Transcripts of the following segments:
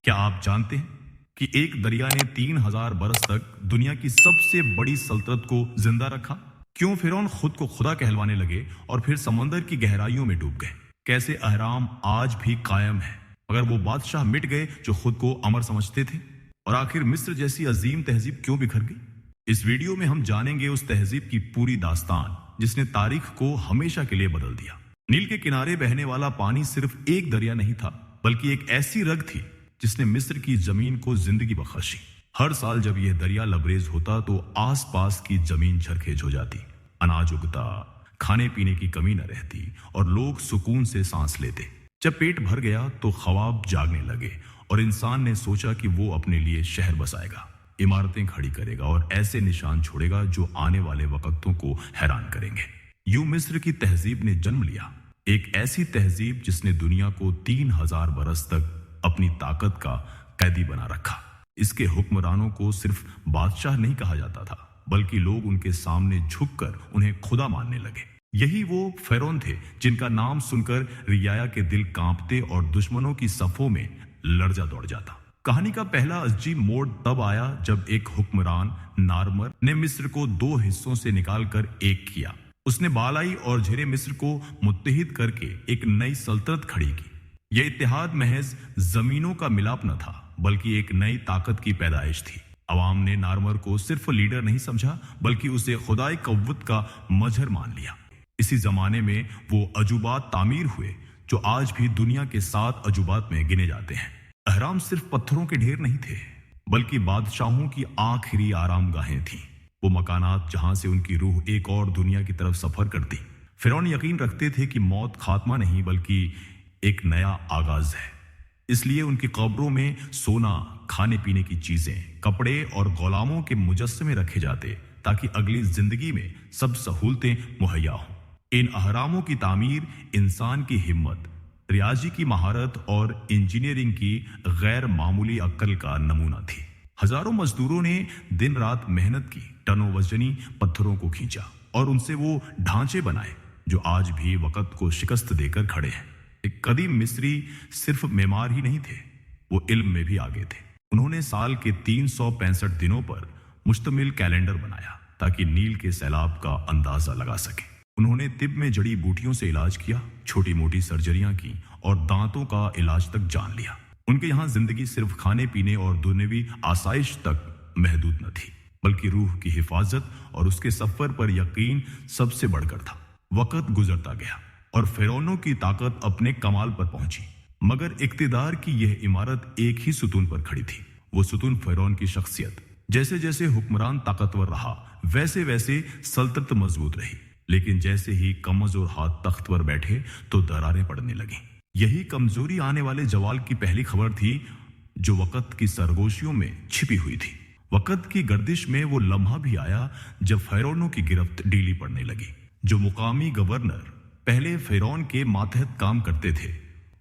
کیا آپ جانتے ہیں کہ ایک دریا نے 3000 برس تک دنیا کی سب سے بڑی سلطنت کو زندہ رکھا؟ کیوں فرعون خود کو خدا کہلوانے لگے اور پھر سمندر کی گہرائیوں میں ڈوب گئے؟ کیسے اہرام آج بھی قائم ہے مگر وہ بادشاہ مٹ گئے جو خود کو امر سمجھتے تھے؟ اور آخر مصر جیسی عظیم تہذیب کیوں بکھر گئی؟ اس ویڈیو میں ہم جانیں گے اس تہذیب کی پوری داستان جس نے تاریخ کو ہمیشہ کے لیے بدل دیا۔ نیل کے کنارے بہنے والا پانی صرف ایک دریا نہیں تھا بلکہ ایک ایسی رگ تھی جس نے مصر کی زمین کو زندگی بخشی۔ ہر سال جب یہ دریا لبریز ہوتا تو آس پاس کی زمین جھرخیز ہو جاتی، اناج اگتا، کھانے پینے کی کمی نہ رہتی اور لوگ سکون سے سانس لیتے۔ جب پیٹ بھر گیا تو خواب جاگنے لگے اور انسان نے سوچا کہ وہ اپنے لیے شہر بسائے گا، عمارتیں کھڑی کرے گا اور ایسے نشان چھوڑے گا جو آنے والے وقتوں کو حیران کریں گے۔ یوں مصر کی تہذیب نے جنم لیا، ایک ایسی تہذیب جس نے دنیا کو 3000 برس تک اپنی طاقت کا قیدی بنا رکھا۔ اس کے حکمرانوں کو صرف بادشاہ نہیں کہا جاتا تھا بلکہ لوگ ان کے سامنے جھک کر انہیں خدا ماننے لگے۔ یہی وہ فرعون تھے جن کا نام سن کر رعایا کے دل کانپتے اور دشمنوں کی صفوں میں لرزہ دوڑ جاتا۔ کہانی کا پہلا عجیب موڑ تب آیا جب ایک حکمران نارمر نے مصر کو 2 حصوں سے نکال کر ایک کیا۔ اس نے بالائی اور جھیرے مصر کو متحد کر کے ایک نئی سلطنت کھڑی کی۔ یہ اتحاد محض زمینوں کا ملاپ نہ تھا بلکہ ایک نئی طاقت کی پیدائش تھی۔ عوام نے نارمر کو صرف لیڈر نہیں سمجھا بلکہ اسے خدائی قوت کا مظہر مان لیا۔ اسی زمانے میں وہ عجوبات تعمیر ہوئے جو آج بھی دنیا کے 7 عجوبات میں گنے جاتے ہیں۔ اہرام صرف پتھروں کے ڈھیر نہیں تھے بلکہ بادشاہوں کی آخری آرام گاہیں تھیں، وہ مکانات جہاں سے ان کی روح ایک اور دنیا کی طرف سفر کرتی۔ فرعون یقین رکھتے تھے کہ موت خاتمہ نہیں بلکہ ایک نیا آغاز ہے، اس لیے ان کی قبروں میں سونا، کھانے پینے کی چیزیں، کپڑے اور غلاموں کے مجسمے رکھے جاتے تاکہ اگلی زندگی میں سب سہولتیں مہیا ہوں۔ ان اہراموں کی تعمیر انسان کی ہمت، ریاضی کی مہارت اور انجینئرنگ کی غیر معمولی عقل کا نمونہ تھی۔ ہزاروں مزدوروں نے دن رات محنت کی، ٹنوں وزنی پتھروں کو کھینچا اور ان سے وہ ڈھانچے بنائے جو آج بھی وقت کو شکست دے کر کھڑے ہیں۔ ایک قدیم مصری صرف معمار ہی نہیں تھے، وہ علم میں بھی آگے تھے۔ انہوں نے سال کے 365 دنوں پر مشتمل کیلنڈر بنایا تاکہ نیل کے سیلاب کا اندازہ لگا سکے۔ انہوں نے طب میں جڑی بوٹیوں سے علاج کیا، چھوٹی موٹی سرجریاں کی اور دانتوں کا علاج تک جان لیا۔ ان کے یہاں زندگی صرف کھانے پینے اور دنیوی آسائش تک محدود نہ تھی بلکہ روح کی حفاظت اور اس کے سفر پر یقین سب سے بڑھ کر تھا۔ وقت گزرتا گیا اور فرعونوں کی طاقت اپنے کمال پر پہنچی، مگر اقتدار کی یہ عمارت ایک ہی ستون پر کھڑی تھی، وہ ستون فرعون کی شخصیت۔ جیسے جیسے حکمران طاقتور رہا ویسے ویسے سلطنت مضبوط رہی، لیکن جیسے ہی کمزور ہاتھ تخت پر بیٹھے تو دراریں پڑنے لگیں۔ یہی کمزوری آنے والے زوال کی پہلی خبر تھی جو وقت کی سرگوشیوں میں چھپی ہوئی تھی۔ وقت کی گردش میں وہ لمحہ بھی آیا جب فرعونوں کی گرفت ڈھیلی پڑنے لگی۔ جو مقامی گورنر پہلے فرعون کے ماتحت کام کرتے تھے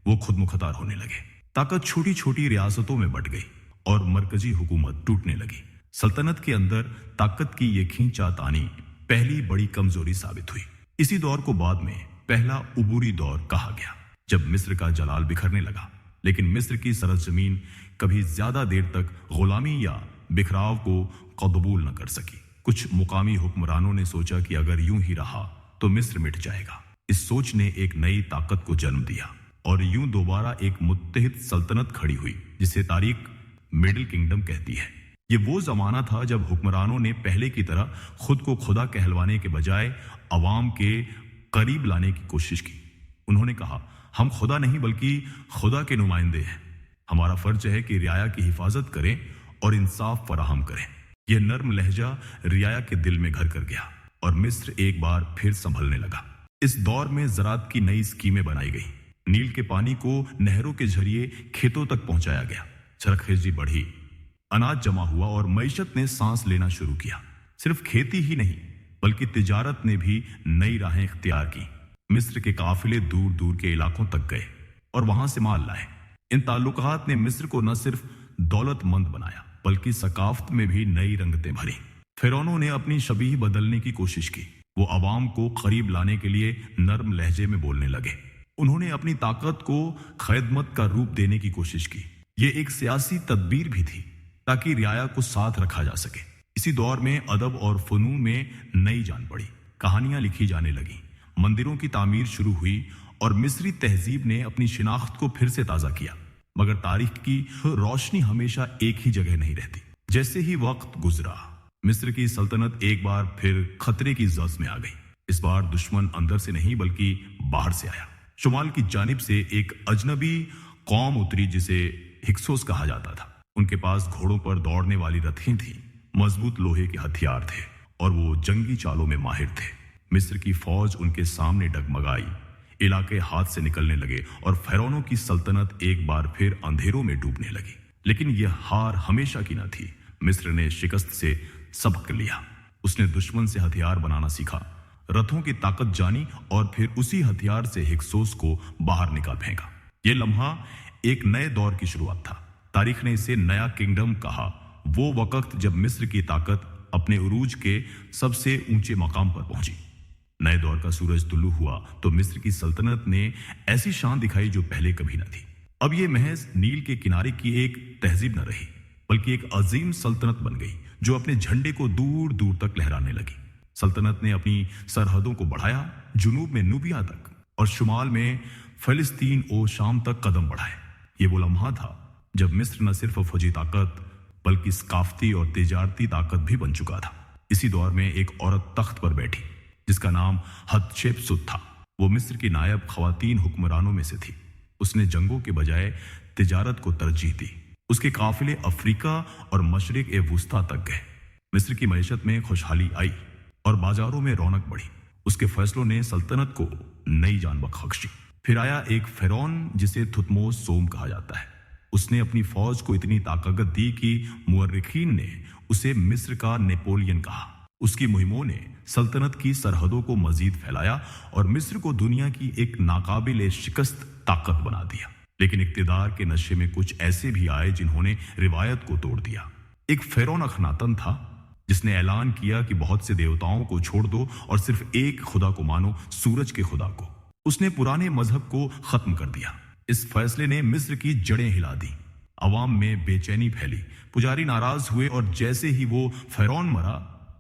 وہ خود مختار ہونے لگے، طاقت چھوٹی چھوٹی ریاستوں میں بٹ گئی اور مرکزی حکومت ٹوٹنے لگی۔ سلطنت کے اندر طاقت کی یہ کھینچا تانی پہلی بڑی کمزوری ثابت ہوئی۔ اسی دور کو بعد میں پہلا عبوری دور کہا گیا جب مصر کا جلال بکھرنے لگا، لیکن مصر کی سرزمین کبھی زیادہ دیر تک غلامی یا بکھراؤ کو قبول نہ کر سکی۔ کچھ مقامی حکمرانوں نے سوچا کہ اگر یوں ہی رہا تو مصر مٹ جائے گا۔ اس سوچ نے ایک نئی طاقت کو جنم دیا اور یوں دوبارہ ایک متحد سلطنت کھڑی ہوئی جسے تاریخ مڈل کنگڈم کہتی ہے۔ یہ وہ زمانہ تھا جب حکمرانوں نے پہلے کی طرح خود کو خدا کہلوانے کے بجائے عوام کے قریب لانے کی کوشش کی۔ انہوں نے کہا، ہم خدا نہیں بلکہ خدا کے نمائندے ہیں، ہمارا فرض ہے کہ رعایا کی حفاظت کریں اور انصاف فراہم کریں۔ یہ نرم لہجہ رعایا کے دل میں گھر کر گیا اور مصر ایک بار پھر سنبھلنے لگا۔ اس دور میں زراعت کی نئی اسکیمیں بنائی گئیں، نیل کے پانی کو نہروں کے ذریعے کھیتوں تک پہنچایا گیا، سرخیزی بڑھی، اناج جمع ہوا اور معیشت نے سانس لینا شروع کیا۔ صرف کھیتی ہی نہیں بلکہ تجارت نے بھی نئی راہیں اختیار کی۔ مصر کے قافلے دور دور کے علاقوں تک گئے اور وہاں سے مال لائے۔ ان تعلقات نے مصر کو نہ صرف دولت مند بنایا بلکہ ثقافت میں بھی نئی رنگتیں بھری۔ فرعونوں نے اپنی شبیہ بدلنے کی کوشش کی، وہ عوام کو قریب لانے کے لیے نرم لہجے میں بولنے لگے۔ انہوں نے اپنی طاقت کو خدمت کا روپ دینے کی کوشش کی، ये एक सियासी तदबीर भी थी ताकि रियाया को साथ रखा जा सके। इसी दौर में अदब और फनून में नई जान पड़ी, कहानियां लिखी जाने लगी, मंदिरों की तामीर शुरू हुई और मिस्री तहजीब ने अपनी शिनाख्त को फिर से ताज़ा किया। मगर तारीख की रोशनी हमेशा एक ही जगह नहीं रहती। जैसे ही वक्त गुजरा, मिस्र की सल्तनत एक बार फिर खतरे की जद में आ गई। इस बार दुश्मन अंदर से नहीं बल्कि बाहर से आया। शुमाल की जानिब से एक अजनबी कौम उतरी जिसे हिक्सोस कहा जाता था। उनके पास घोड़ों पर दौड़ने वाली रथें थीं, मजबूत लोहे के हथियार थे और वो जंगी चालों में माहिर थे। मिस्र की फौज उनके सामने डगमगाई, इलाके हाथ से निकलने लगे और फिरौनों की सल्तनत एक बार फिर अंधेरों में डूबने लगी। लेकिन यह हार हमेशा की न थी। मिस्र ने शिकस्त से सबक लिया। उसने दुश्मन से हथियार बनाना सीखा, रथों की ताकत जानी और फिर उसी हथियार से हिक्सोस को बाहर निकाल फेंका। ये लम्हा एक नए दौर की शुरुआत था। तारीख ने इसे नया किंगडम कहा। वो वक्त जब मिस्र की ताकत अपने उरूज के सबसे ऊंचे मकाम पर पहुंची। नए दौर का सूरज तुलू हुआ तो मिस्र की सल्तनत ने ऐसी शान दिखाई जो पहले कभी न थी। अब ये महज नील के किनारे की एक तहजीब न रही, बल्कि एक अजीम सल्तनत बन गई जो अपने झंडे को दूर दूर तक लहराने लगी। सल्तनत ने अपनी सरहदों को बढ़ाया, जुनूब में नूबिया तक और शुमाल में फिलिस्तीन और शाम तक कदम बढ़ाए। ये वो लम्हा था जब मिस्र न सिर्फ फौजी ताकत बल्कि सकाफती और तिजारती ताकत भी बन चुका था। इसी दौर में एक औरत तख्त पर बैठी जिसका नाम हतशेप्सुत था। वो मिस्र की नायब खवातीन हुक्मरानों में से थी। उसने जंगों के बजाय तिजारत को तरजीह दी। उसके काफिले अफ्रीका और मशरिक ए वुस्ता तक गए। मिस्र की मईशत में खुशहाली आई और बाजारों में रौनक बढ़ी। उसके फैसलों ने सल्तनत को नई जान बख्शी। फिर आया एक फिरौन जिसे थुतमोस सोम कहा जाता है। उसने अपनी फौज को इतनी ताकत दी कि मुअर्रिखीन ने उसे मिस्र का नेपोलियन कहा। उसकी मुहिमों ने सल्तनत की सरहदों को मजीद फैलाया और मिस्र को दुनिया की एक नाकाबिल शिकस्त ताकत बना दिया। लेकिन इक्तिदार के नशे में कुछ ऐसे भी आए जिन्होंने रिवायत को तोड़ दिया। एक फिरौन अखनातन था जिसने ऐलान किया कि बहुत से देवताओं को छोड़ दो और सिर्फ एक खुदा को मानो, सूरज के खुदा को। उसने पुराने मजहब को खत्म कर दिया। इस फैसले ने मिस्र की जड़ें हिला दी। अवाम में बेचैनी फैली, पुजारी नाराज हुए और जैसे ही वो फिरौन मरा,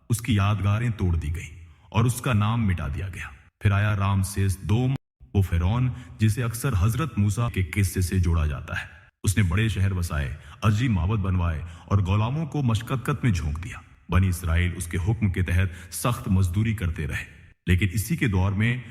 उसकी यादगारें तोड़ दी गई और उसका नाम मिटा दिया गया। फिर आया रामसेस दोम, वो फिरौन जिसे अक्सर हजरत मूसा के किस्से से जोड़ा जाता है। उसने बड़े शहर बसाए, अजीब माबद बनवाए और गुलामों को मशक्कत में झोंक दिया। बनी इसराइल उसके हुक्म के तहत सख्त मजदूरी करते रहे। लेकिन इसी के दौर में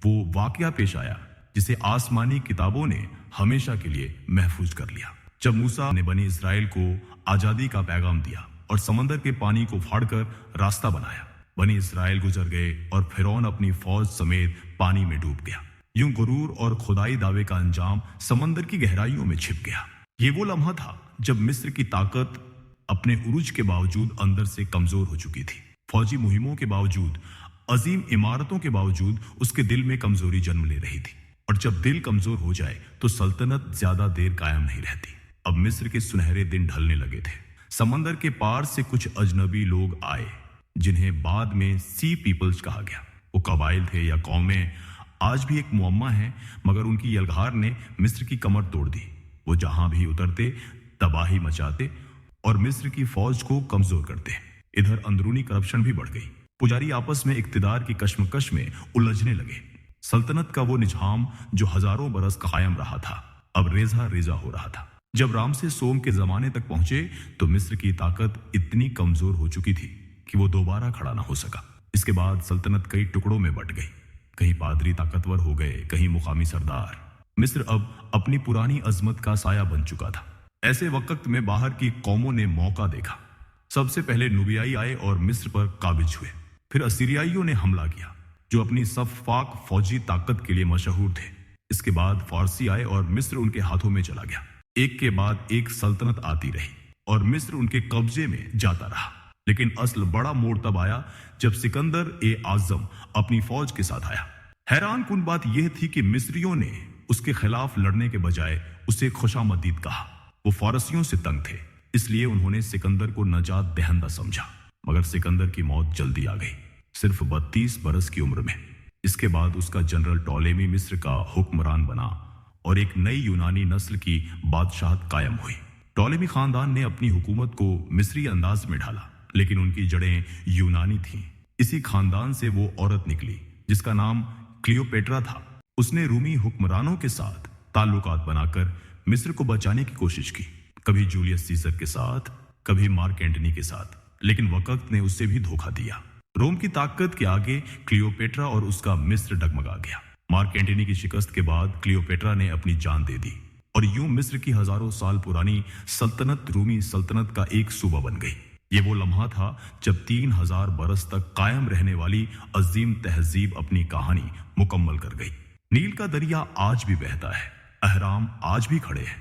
वो वाकया पेश आया जिसे आसमानी किताबों ने हमेशा के लिए महफूज कर लिया। जब मूसा ने बनी इसराइल को आजादी का पैगाम दिया और समंदर के पानी को फाड़कर रास्ता बनाया, बनी इसराइल गुजर गए और फिरौन अपनी फौज समेत पानी में डूब गया। यूं गुरूर और खुदाई दावे का अंजाम समंदर की गहराइयों में छिप गया। ये वो लम्हा था जब मिस्र की ताकत अपने उरूज के बावजूद अंदर से कमजोर हो चुकी थी। फौजी मुहिमों के बावजूद, अजीम इमारतों के बावजूद उसके दिल में कमजोरी जन्म ले रही थी। और जब दिल कमजोर हो जाए तो सल्तनत ज्यादा देर कायम नहीं रहती। अब मिस्र के सुनहरे दिन ढलने लगे थे। समंदर के पार से कुछ अजनबी लोग आए जिन्हें बाद में सी पीपल्स कहा गया। वो कबाइल थे या कौमें, आज भी एक मुअम्मा है, मगर उनकी यलगार ने मिस्र की कमर तोड़ दी। वो जहां भी उतरते तबाही मचाते और मिस्र की फौज को कमजोर करते। इधर अंदरूनी करप्शन भी बढ़ गई। पुजारी आपस में इक्तिदार की कश्मकश में उलझने लगे। सल्तनत का वो निजाम जो हजारों बरस कायम रहा था, अब रेजा रेजा हो रहा था। जब रामसेस सोम के जमाने तक पहुंचे तो मिस्र की ताकत इतनी कमजोर हो चुकी थी कि वो दोबारा खड़ा ना हो सका। इसके बाद सल्तनत कई टुकड़ों में बंट गई। कहीं पादरी ताकतवर हो गए, कहीं मुकामी सरदार। मिस्र अब अपनी पुरानी अजमत का साया बन चुका था। ऐसे वक्त में बाहर की कौमों ने मौका देखा। सबसे पहले नुबियाई आए और मिस्र पर काबिज हुए। फिर असीरियाइयों ने हमला किया जो अपनी सफाक फौजी ताकत के लिए मशहूर थे। इसके बाद फारसी आए और मिस्र उनके हाथों में चला गया। एक के बाद एक सल्तनत आती रही और मिस्र उनके कब्जे में जाता रहा। लेकिन असल बड़ा मोड़ तब आया जब सिकंदर ए आजम अपनी फौज के साथ आया। हैरान कुन बात यह थी कि मिस्रियों ने उसके खिलाफ लड़ने के बजाय उसे खुशामदीद कहा। वो फारसियों से तंग थे, इसलिए उन्होंने सिकंदर को नजात दहंदा समझा। मगर सिकंदर की मौत जल्दी आ गई, सिर्फ 32 बरस की उम्र में। इसके बाद उसका जनरल टॉलेमी मिस्र का हुक्मरान बना और एक नई यूनानी नस्ल की बादशाहत कायम हुई। टॉलेमी खानदान ने अपनी हुकूमत को मिस्री अंदाज में ढाला, लेकिन उनकी जड़ें यूनानी थीं। इसी खानदान से वो औरत निकली जिसका नाम क्लियोपेट्रा था। उसने रूमी हुक्मरानों के साथ ताल्लुकात बनाकर मिस्र को बचाने की कोशिश की, कभी जूलियस सीसर के साथ, कभी मार्क एंटनी के साथ, लेकिन वक्त ने उससे भी धोखा दिया। रोम की ताकत के आगे क्लियोपेट्रा और उसका मिस्र डगमगा गया। मार्क एंटनी की शिकस्त के बाद क्लियोपेट्रा ने अपनी जान दे दी और यूं मिस्र की हजारों साल पुरानी सल्तनत रूमी सल्तनत का एक सूबा बन गई। ये वो लम्हा था जब 3000 बरस तक कायम रहने वाली अजीम तहजीब अपनी कहानी मुकम्मल कर गई। नील का दरिया आज भी बहता है, अहराम आज भी खड़े हैं,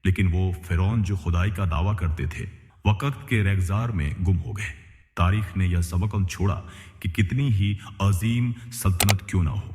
लेकिन वो फिरौन जो खुदाई का दावा करते थे वक्त के रेगजार में गुम हो गए। तारीख ने यह सबक छोड़ा कि कितनी ही अजीम सल्तनत क्यों ना हो,